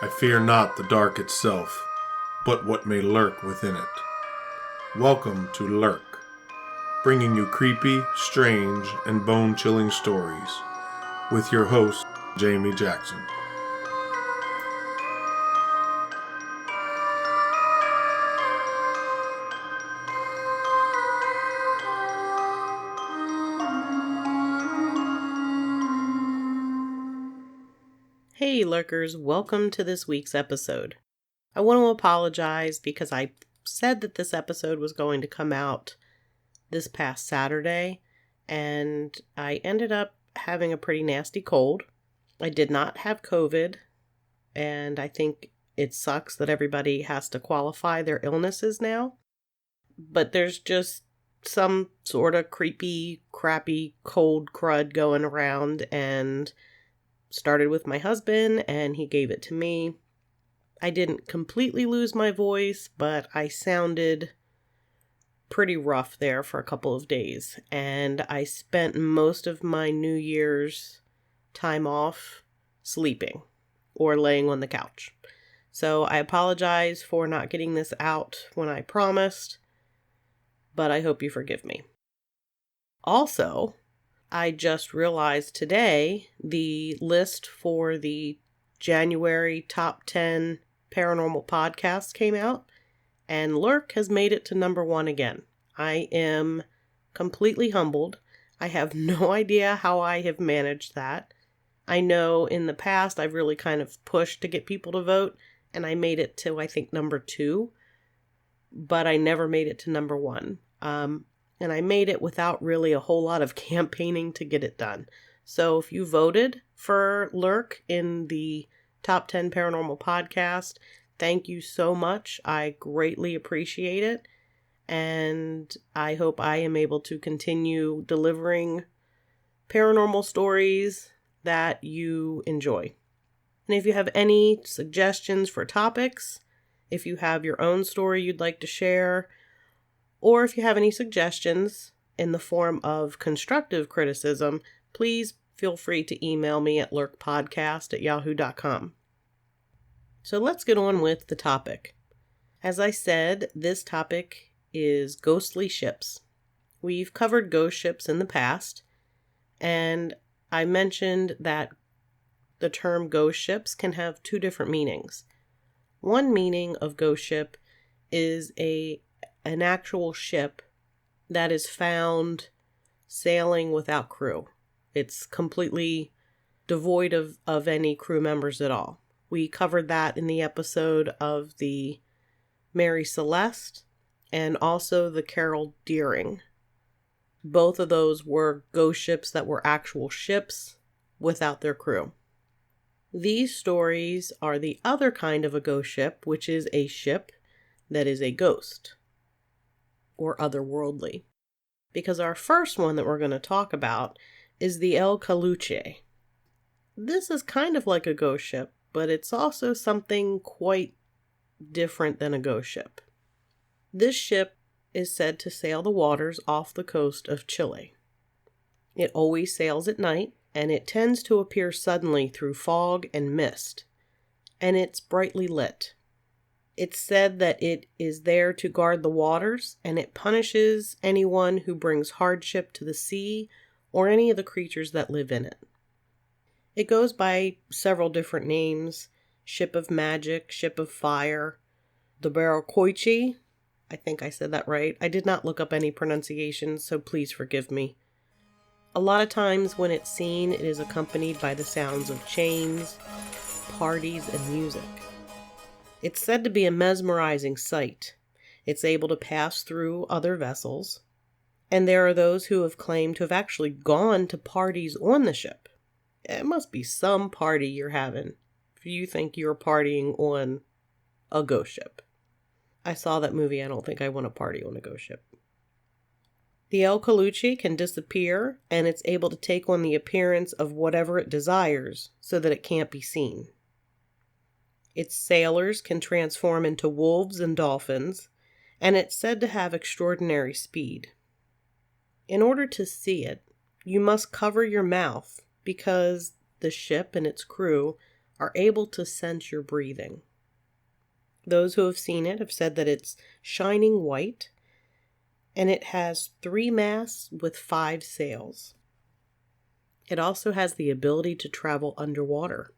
I fear not the dark itself, but what may lurk within it. Welcome to Lurk, bringing you creepy, strange, and bone-chilling stories, with your host, Jamie Jackson. Hey lurkers, welcome to this week's episode. I want to apologize because I said that this episode was going to come out this past Saturday, and I ended up having a pretty nasty cold. I did not have COVID, and I think it sucks that everybody has to qualify their illnesses now. But there's just some sort of creepy, crappy cold crud going around, and started with my husband and he gave it to me. I didn't completely lose my voice, but I sounded pretty rough there for a couple of days. And I spent most of my New Year's time off sleeping or laying on the couch. So I apologize for not getting this out when I promised, but I hope you forgive me. Also, I just realized today the list for the January top 10 paranormal podcasts came out, and Lurk has made it to number 1 again. I am completely humbled. I have no idea how I have managed that. I know in the past I've really kind of pushed to get people to vote, and I made it to, I think, number 2, but I never made it to number 1. And I made it without really a whole lot of campaigning to get it done. So if you voted for Lurk in the top 10 paranormal podcast, thank you so much. I greatly appreciate it. And I hope I am able to continue delivering paranormal stories that you enjoy. And if you have any suggestions for topics, if you have your own story you'd like to share, or if you have any suggestions in the form of constructive criticism, please feel free to email me at lurkpodcast@yahoo.com. So let's get on with the topic. As I said, this topic is ghostly ships. We've covered ghost ships in the past, and I mentioned that the term ghost ships can have 2 different meanings. One meaning of ghost ship is an actual ship that is found sailing without crew. It's completely devoid of any crew members at all. We covered that in the episode of the Mary Celeste and also the Carol Deering. Both of those were ghost ships that were actual ships without their crew. These stories are the other kind of a ghost ship, which is a ship that is a ghost or otherworldly. Because our first one that we're going to talk about is the El Caluche. This is kind of like a ghost ship, but it's also something quite different than a ghost ship. This ship is said to sail the waters off the coast of Chile. It always sails at night, and it tends to appear suddenly through fog and mist, and it's brightly lit. It's said that it is there to guard the waters, and it punishes anyone who brings hardship to the sea or any of the creatures that live in it. It goes by several different names: Ship of Magic, Ship of Fire, the Barracoichi. I think I said that right. I did not look up any pronunciations, so please forgive me. A lot of times when it's seen, it is accompanied by the sounds of chains, parties, and music. It's said to be a mesmerizing sight. It's able to pass through other vessels, and there are those who have claimed to have actually gone to parties on the ship. It must be some party you're having if you think you're partying on a ghost ship. I saw that movie. I don't think I want to party on a ghost ship. The El Caluche can disappear, and it's able to take on the appearance of whatever it desires so that it can't be seen. Its sailors can transform into wolves and dolphins, and it's said to have extraordinary speed. In order to see it, you must cover your mouth because the ship and its crew are able to sense your breathing. Those who have seen it have said that it's shining white, and it has 3 masts with 5 sails. It also has the ability to travel underwater.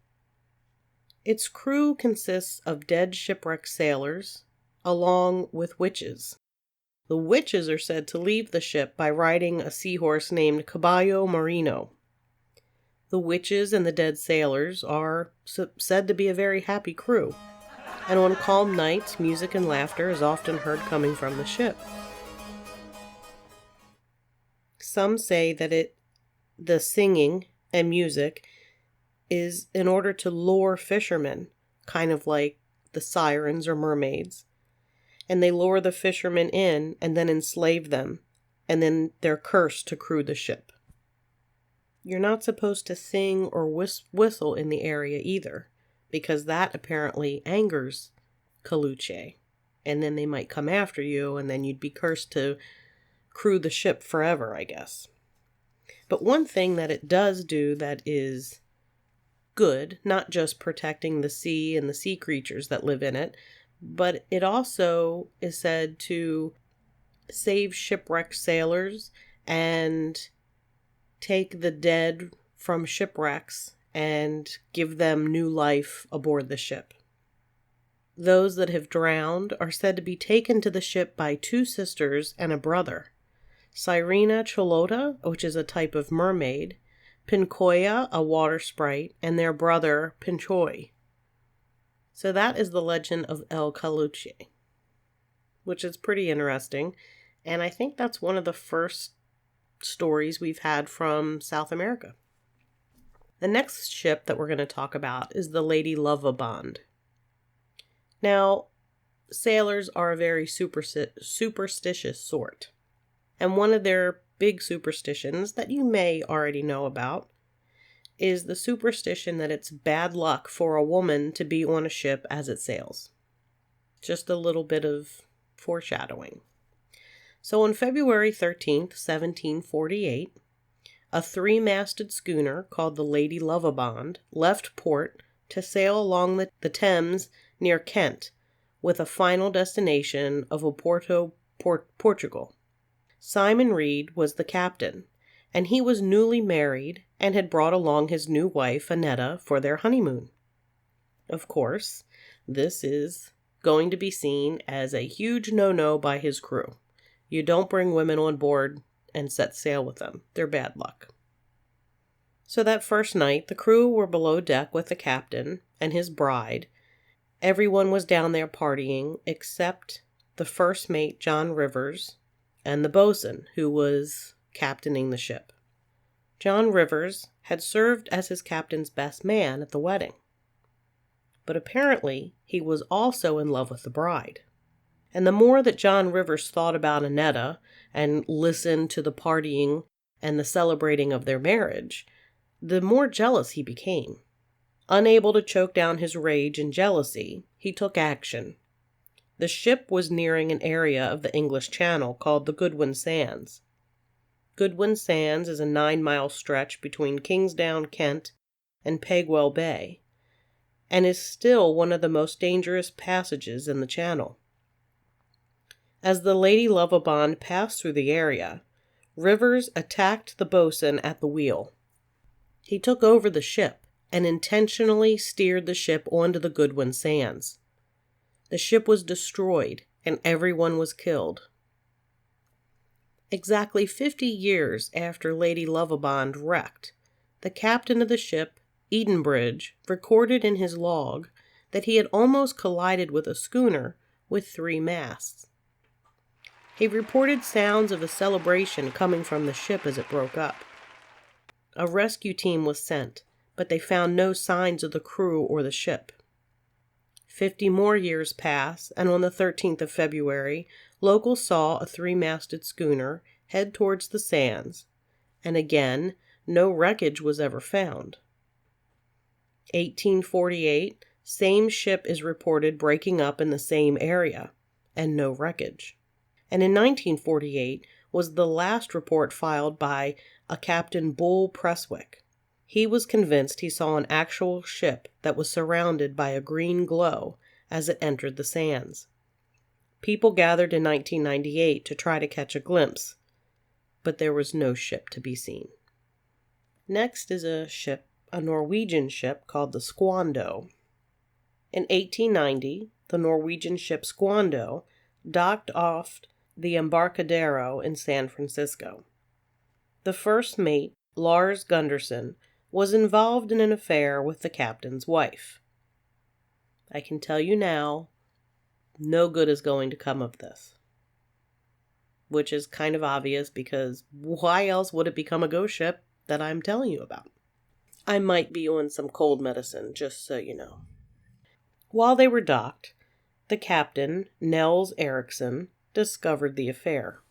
Its crew consists of dead shipwrecked sailors, along with witches. The witches are said to leave the ship by riding a seahorse named Caballo Marino. The witches and the dead sailors are said to be a very happy crew, and on calm nights, music and laughter is often heard coming from the ship. Some say that the singing and music is in order to lure fishermen, kind of like the sirens or mermaids. And they lure the fishermen in and then enslave them, and then they're cursed to crew the ship. You're not supposed to sing or whistle in the area either, because that apparently angers Caluche. And then they might come after you, and then you'd be cursed to crew the ship forever, I guess. But one thing that it does do that is good, not just protecting the sea and the sea creatures that live in it, but it also is said to save shipwrecked sailors and take the dead from shipwrecks and give them new life aboard the ship. Those that have drowned are said to be taken to the ship by 2 sisters and a brother. Sirena Cholota, which is a type of mermaid, Pincoya, a water sprite, and their brother Pinchoy. So that is the legend of El Caluche, which is pretty interesting, and I think that's one of the first stories we've had from South America. The next ship that we're going to talk about is the Lady Lovabond. Now, sailors are a very superstitious sort, and one of their big superstitions that you may already know about is the superstition that it's bad luck for a woman to be on a ship as it sails. Just a little bit of foreshadowing. So on February 13th, 1748, a 3-masted schooner called the Lady Lovabond left port to sail along the Thames near Kent with a final destination of Oporto, Portugal. Simon Reed was the captain, and he was newly married and had brought along his new wife, Annetta, for their honeymoon. Of course, this is going to be seen as a huge no-no by his crew. You don't bring women on board and set sail with them. They're bad luck. So that first night, the crew were below deck with the captain and his bride. Everyone was down there partying except the first mate, John Rivers, and the bosun, who was captaining the ship. John Rivers had served as his captain's best man at the wedding. But apparently, he was also in love with the bride. And the more that John Rivers thought about Annetta and listened to the partying and the celebrating of their marriage, the more jealous he became. Unable to choke down his rage and jealousy, he took action. The ship was nearing an area of the English Channel called the Goodwin Sands. Goodwin Sands is a 9-mile stretch between Kingsdown, Kent, and Pegwell Bay, and is still one of the most dangerous passages in the channel. As the Lady Lovabond passed through the area, Rivers attacked the bosun at the wheel. He took over the ship and intentionally steered the ship onto the Goodwin Sands. The ship was destroyed and everyone was killed. Exactly 50 years after Lady Lovabond wrecked, the captain of the ship, Edenbridge, recorded in his log that he had almost collided with a schooner with 3 masts. He reported sounds of a celebration coming from the ship as it broke up. A rescue team was sent, but they found no signs of the crew or the ship. 50 more years pass, and on the 13th of February, locals saw a 3-masted schooner head towards the sands, and again, no wreckage was ever found. 1848, same ship is reported breaking up in the same area, and no wreckage. And in 1948 was the last report filed by a Captain Bull Presswick. He was convinced he saw an actual ship that was surrounded by a green glow as it entered the sands. People gathered in 1998 to try to catch a glimpse, but there was no ship to be seen. Next is a Norwegian ship called the Squando. In 1890, the Norwegian ship Squando docked off the Embarcadero in San Francisco. The first mate, Lars Gunderson, was involved in an affair with the captain's wife. I can tell you now, no good is going to come of this. Which is kind of obvious because why else would it become a ghost ship that I'm telling you about? I might be on some cold medicine, just so you know. While they were docked, the captain, Nels Eriksen, discovered the affair.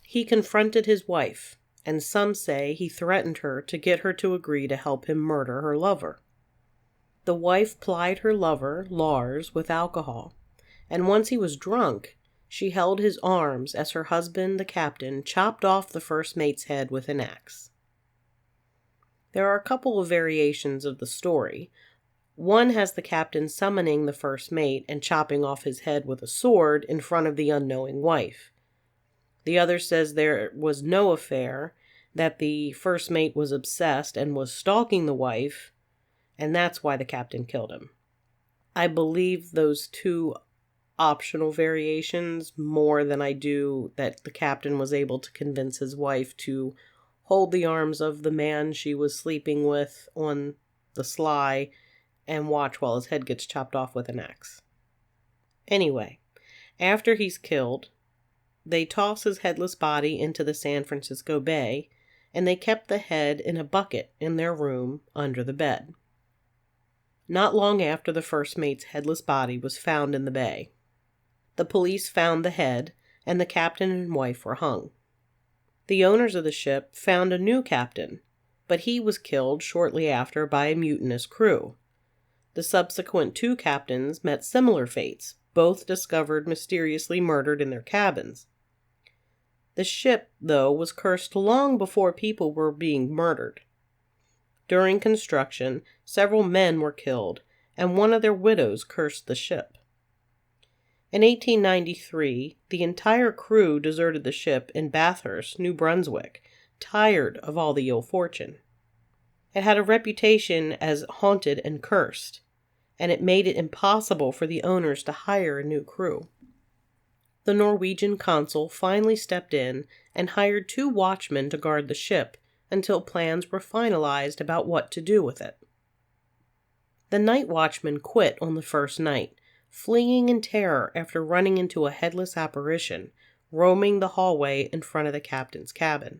He confronted his wife, and some say he threatened her to get her to agree to help him murder her lover. The wife plied her lover, Lars, with alcohol, and once he was drunk, she held his arms as her husband, the captain, chopped off the first mate's head with an axe. There are a couple of variations of the story. One has the captain summoning the first mate and chopping off his head with a sword in front of the unknowing wife. The other says there was no affair, that the first mate was obsessed and was stalking the wife, and that's why the captain killed him. I believe those two optional variations more than I do that the captain was able to convince his wife to hold the arms of the man she was sleeping with on the sly and watch while his head gets chopped off with an axe. Anyway, after he's killed, they toss his headless body into the San Francisco Bay, and they kept the head in a bucket in their room under the bed. Not long after the first mate's headless body was found in the bay, the police found the head, and the captain and wife were hung. The owners of the ship found a new captain, but he was killed shortly after by a mutinous crew. The subsequent two captains met similar fates, both discovered mysteriously murdered in their cabins. The ship, though, was cursed long before people were being murdered. During construction, several men were killed, and one of their widows cursed the ship. In 1893, the entire crew deserted the ship in Bathurst, New Brunswick, tired of all the ill fortune. It had a reputation as haunted and cursed, and it made it impossible for the owners to hire a new crew. The Norwegian consul finally stepped in and hired 2 watchmen to guard the ship until plans were finalized about what to do with it. The night watchman quit on the first night, fleeing in terror after running into a headless apparition, roaming the hallway in front of the captain's cabin.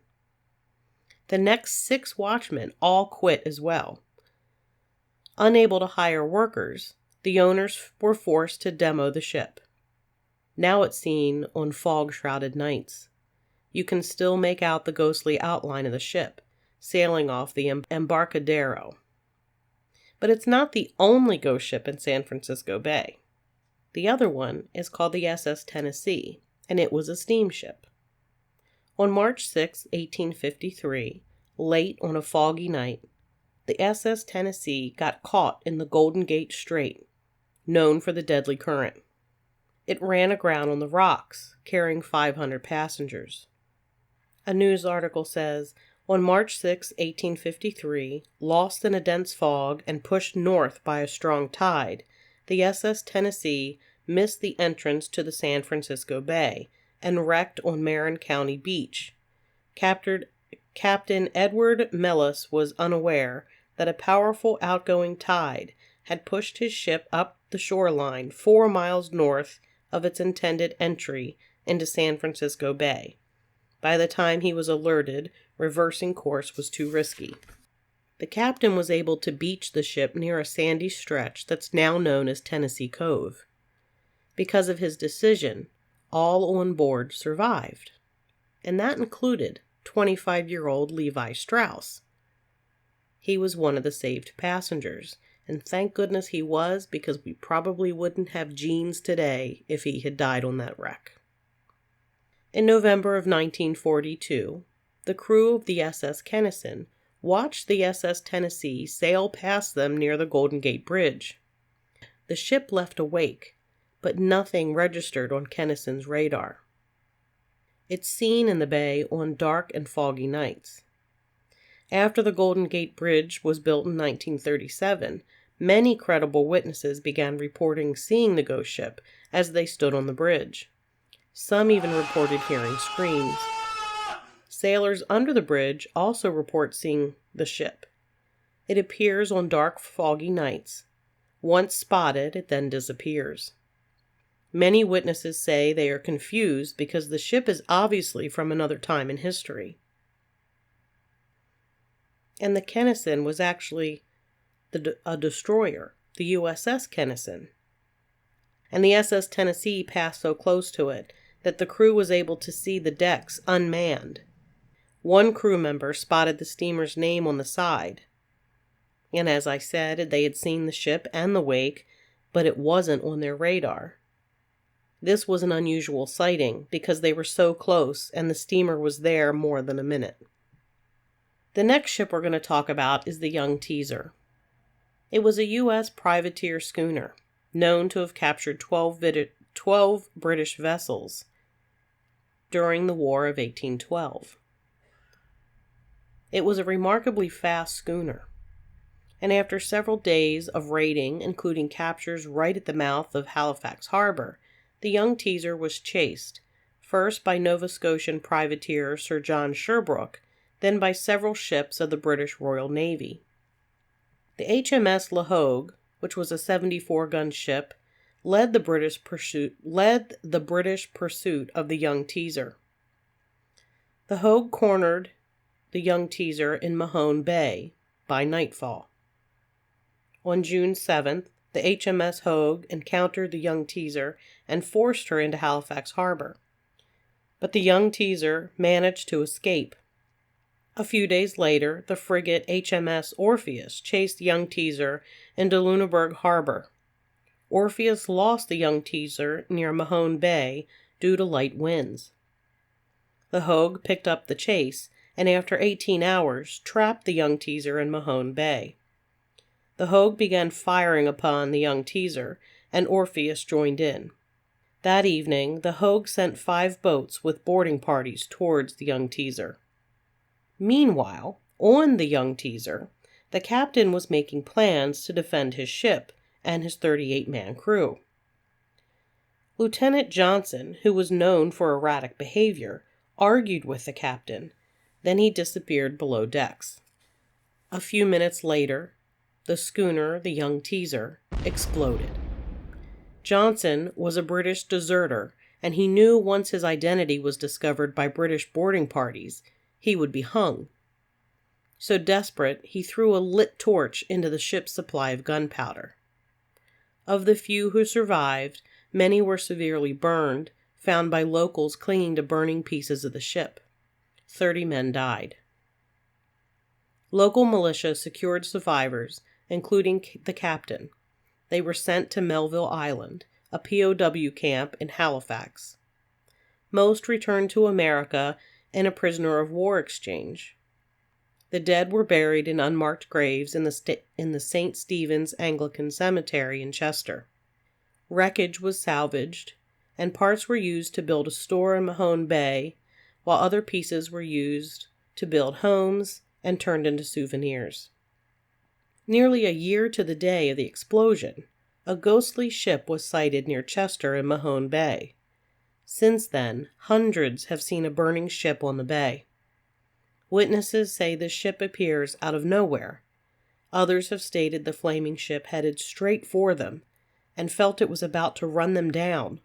The next 6 watchmen all quit as well. Unable to hire workers, the owners were forced to demo the ship. Now it's seen on fog-shrouded nights. You can still make out the ghostly outline of the ship, sailing off the Embarcadero. But it's not the only ghost ship in San Francisco Bay. The other one is called the SS Tennessee, and it was a steamship. On March 6, 1853, late on a foggy night, the SS Tennessee got caught in the Golden Gate Strait, known for the deadly current. It ran aground on the rocks, carrying 500 passengers. A news article says, on March 6, 1853, lost in a dense fog and pushed north by a strong tide, the SS Tennessee missed the entrance to the San Francisco Bay and wrecked on Marin County Beach. Captain Edward Mellis was unaware that a powerful outgoing tide had pushed his ship up the shoreline 4 miles north of its intended entry into San Francisco Bay. By the time he was alerted, reversing course was too risky. The captain was able to beach the ship near a sandy stretch that's now known as Tennessee Cove. Because of his decision, all on board survived, and that included 25-year-old Levi Strauss. He was one of the saved passengers, and thank goodness he was, because we probably wouldn't have jeans today if he had died on that wreck. In November of 1942, the crew of the SS Kennison watched the SS Tennessee sail past them near the Golden Gate Bridge. The ship left a wake, but nothing registered on Kennison's radar. It's seen in the bay on dark and foggy nights. After the Golden Gate Bridge was built in 1937, many credible witnesses began reporting seeing the ghost ship as they stood on the bridge. Some even reported hearing screams. Sailors under the bridge also report seeing the ship. It appears on dark, foggy nights. Once spotted, it then disappears. Many witnesses say they are confused because the ship is obviously from another time in history. And the Kennison was actually a destroyer, the USS Kennison. And the SS Tennessee passed so close to it that the crew was able to see the decks unmanned. One crew member spotted the steamer's name on the side. And as I said, they had seen the ship and the wake, but it wasn't on their radar. This was an unusual sighting because they were so close and the steamer was there more than a minute. The next ship we're going to talk about is the Young Teaser. It was a U.S. privateer schooner, known to have captured 12 British vessels during the War of 1812. It was a remarkably fast schooner, and after several days of raiding, including captures right at the mouth of Halifax Harbor, the Young Teaser was chased, first by Nova Scotian privateer Sir John Sherbrooke, then by several ships of the British Royal Navy. The HMS La Hogue, which was a 74-gun ship, led the British pursuit of the Young Teaser. The Hogue cornered the Young Teaser in Mahone Bay by nightfall. On June 7th, the HMS Hogue encountered the Young Teaser and forced her into Halifax Harbor. But the Young Teaser managed to escape. A few days later, the frigate HMS Orpheus chased the Young Teaser into Lunenburg Harbor. Orpheus lost the Young Teaser near Mahone Bay due to light winds. The Hogue picked up the chase and after 18 hours trapped the Young Teaser in Mahone Bay. The Hogue began firing upon the Young Teaser, and Orpheus joined in. That evening, the Hogue sent 5 boats with boarding parties towards the Young Teaser. Meanwhile, on the Young Teaser, the captain was making plans to defend his ship and his 38-man crew. Lieutenant Johnson, who was known for erratic behavior, argued with the captain. Then he disappeared below decks. A few minutes later, the schooner, the Young Teaser, exploded. Johnson was a British deserter, and he knew once his identity was discovered by British boarding parties, he would be hung. So desperate, he threw a lit torch into the ship's supply of gunpowder. Of the few who survived, many were severely burned, found by locals clinging to burning pieces of the ship. 30 men died. Local militia secured survivors, including the captain. They were sent to Melville Island, a POW camp in Halifax. Most returned to America in a prisoner of war exchange. The dead were buried in unmarked graves in the St. Stephen's Anglican Cemetery in Chester. Wreckage was salvaged, and parts were used to build a store in Mahone Bay, while other pieces were used to build homes and turned into souvenirs. Nearly a year to the day of the explosion, a ghostly ship was sighted near Chester in Mahone Bay. Since then, hundreds have seen a burning ship on the bay. Witnesses say the ship appears out of nowhere. Others have stated the flaming ship headed straight for them and felt it was about to run them down,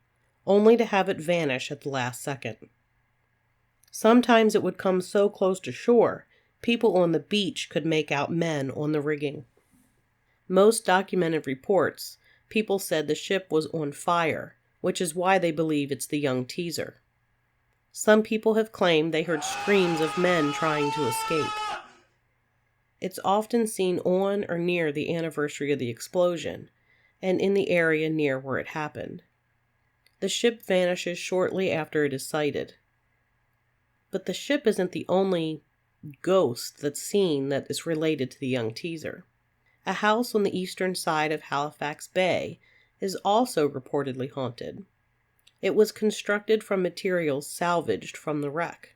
only to have it vanish at the last second. Sometimes it would come so close to shore, people on the beach could make out men on the rigging. Most documented reports, people said the ship was on fire, which is why they believe it's the Young Teaser. Some people have claimed they heard screams of men trying to escape. It's often seen on or near the anniversary of the explosion, and in the area near where it happened. The ship vanishes shortly after it is sighted. But the ship isn't the only ghost that's seen that is related to the young teaser. A house on the eastern side of Halifax Bay is also reportedly haunted. It was constructed from materials salvaged from the wreck.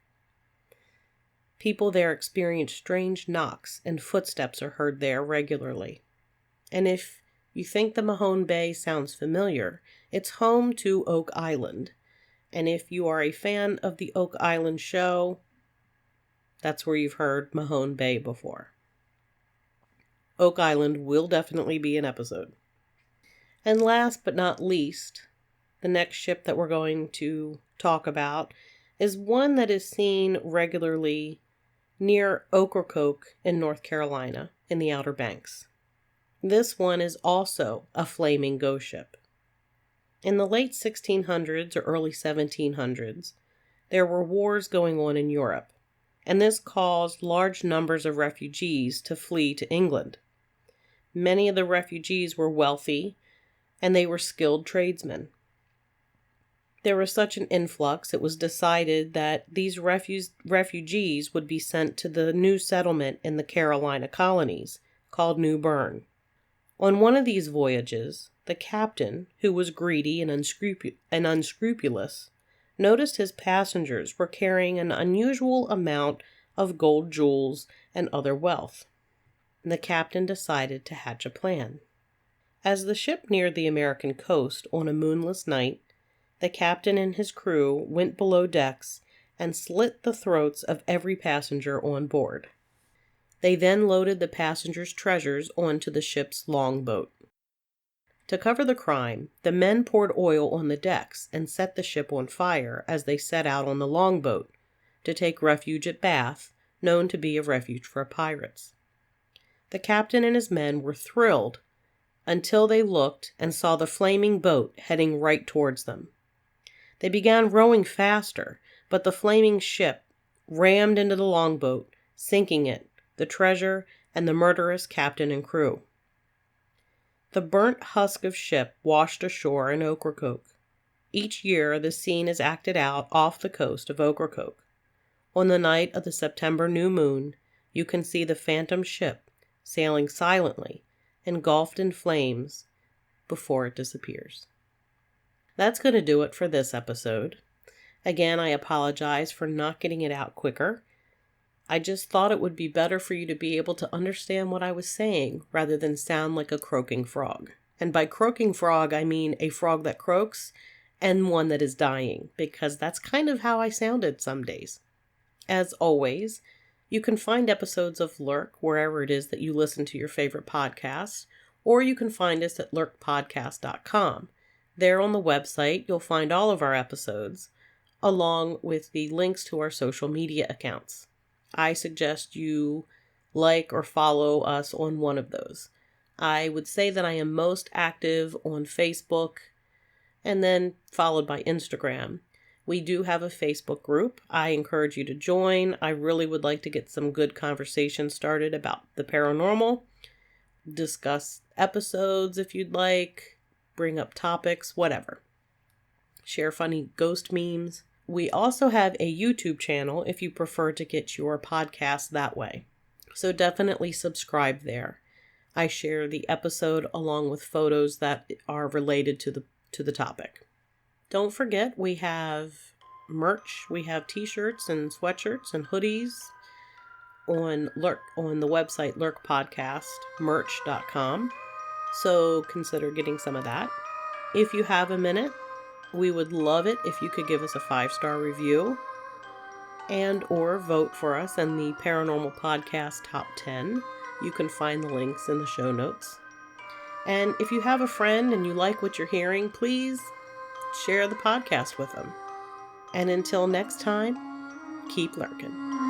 People there experience strange knocks and footsteps are heard there regularly. And if you think the Mahone Bay sounds familiar, it's home to Oak Island. And if you are a fan of the Oak Island show, that's where you've heard Mahone Bay before. Oak Island will definitely be an episode. And last but not least, the next ship that we're going to talk about is one that is seen regularly near Ocracoke in North Carolina in the Outer Banks. This one is also a flaming ghost ship. In the late 1600s or early 1700s, there were wars going on in Europe, and this caused large numbers of refugees to flee to England. Many of the refugees were wealthy, and they were skilled tradesmen. There was such an influx, it was decided that these refugees would be sent to the new settlement in the Carolina colonies, called New Bern. On one of these voyages, the captain, who was greedy and unscrupulous, noticed his passengers were carrying an unusual amount of gold jewels and other wealth. The captain decided to hatch a plan. As the ship neared the American coast on a moonless night, the captain and his crew went below decks and slit the throats of every passenger on board. They then loaded the passengers' treasures onto the ship's longboat. To cover the crime, the men poured oil on the decks and set the ship on fire as they set out on the longboat to take refuge at Bath, known to be a refuge for pirates. The captain and his men were thrilled until they looked and saw the flaming boat heading right towards them. They began rowing faster, but the flaming ship rammed into the longboat, sinking it, the treasure, and the murderous captain and crew. The burnt husk of ship washed ashore in Ocracoke. Each year the scene is acted out off the coast of Ocracoke. On the night of the September new moon, you can see the phantom ship sailing silently, engulfed in flames, before it disappears. That's going to do it for this episode. Again, I apologize for not getting it out quicker. I just thought it would be better for you to be able to understand what I was saying rather than sound like a croaking frog. And by croaking frog, I mean a frog that croaks and one that is dying, because that's kind of how I sounded some days. As always, you can find episodes of Lurk wherever it is that you listen to your favorite podcasts, or you can find us at lurkpodcast.com. There on the website, you'll find all of our episodes, along with the links to our social media accounts. I suggest you like or follow us on one of those. I would say that I am most active on Facebook, and then followed by Instagram. We do have a Facebook group. I encourage you to join. I really would like to get some good conversation started about the paranormal. Discuss episodes if you'd like. Bring up topics, whatever. Share funny ghost memes. We also have a YouTube channel if you prefer to get your podcast that way. So definitely subscribe there. I share the episode along with photos that are related to the topic. Don't forget, we have merch. We have t-shirts and sweatshirts and hoodies on the website lurkpodcastmerch.com. So consider getting some of that. If you have a minute, we would love it if you could give us a 5-star review and or vote for us in the Paranormal Podcast Top 10. You can find the links in the show notes. And if you have a friend and you like what you're hearing, please share the podcast with them. And until next time, keep lurking.